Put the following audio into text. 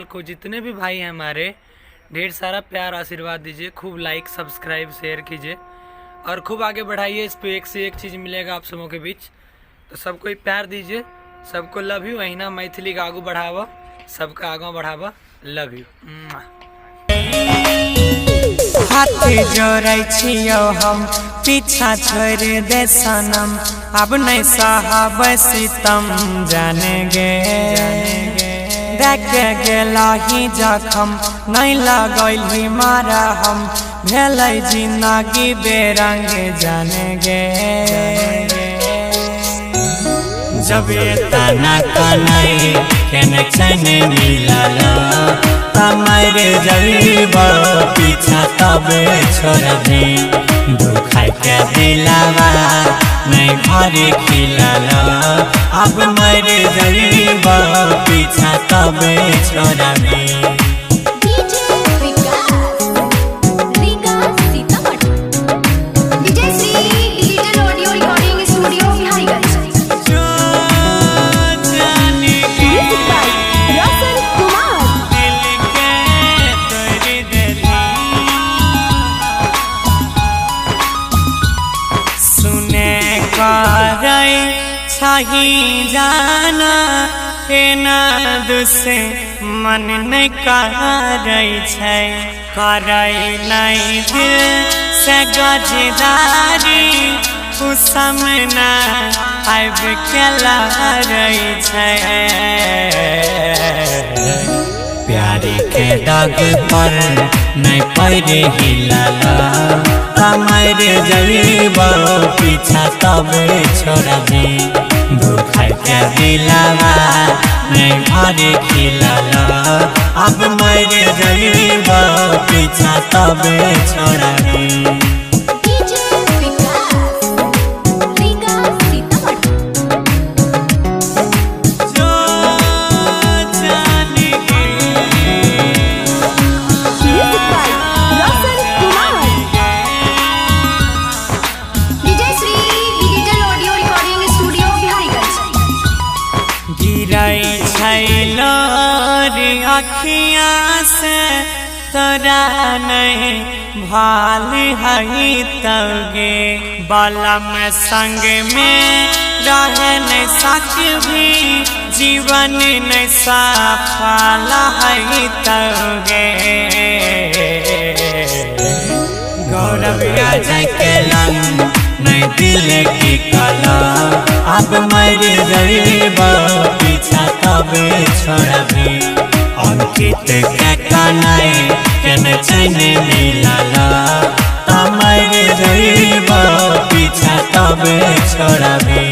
Channel को जितने भी भाई हैं हमारे, ढेर सारा प्यार आशीर्वाद दीजिए, खूब लाइक सब्सक्राइब शेयर कीजिए और खूब आगे बढ़ाइए। इस पे एक से एक चीज़ मिलेगा आप सबों के बीच, तो सबको प्यार दीजिए। सबको लव यू। अहिना मैथिली का आगू बढ़ावा, सबका आगे बढ़ावा। Love you. हाथ जोड़े छियो हम, पीछा छोड़ दे सनम, अब नहीं साहब सितम जाने गे। देख गेला ही जखम, नहीं लगैली मारा हम, भेलै जिंदगी बेरंग जाने गे। जब तना कनै कनेक्शन मिलल, तमर जब पीछा तब छोड़ दे। दुखाई के दिलावा नहीं घर खिलल, अब मर जब पीछा तब छोड़ दे। छही जाना केना दुसे मन नहीं करै छै, करै नहीं दिल से गजदारी, कुसमना आब के लहरै छै। प्यारी के दाग पर नहीं पैर हिलल, तमर जब पीछा तब छोड़ दे। दुखाई के दिलावा नहीं घर खिलल, अब मर जब पीछा तब छोड़ दे। अखियाँ से तोरा नहीं भाल है तगे, बालम संग में रह नहीं सकभी, जीवन नहीं सफल है तगे। गौरव अजय के लंग नहीं दिल की कला, अब मर जब पीछा तब छोड़ दे। अंकित के कनै कनेक्शन मिलल, तमर जब पीछा तब छोड़ दे।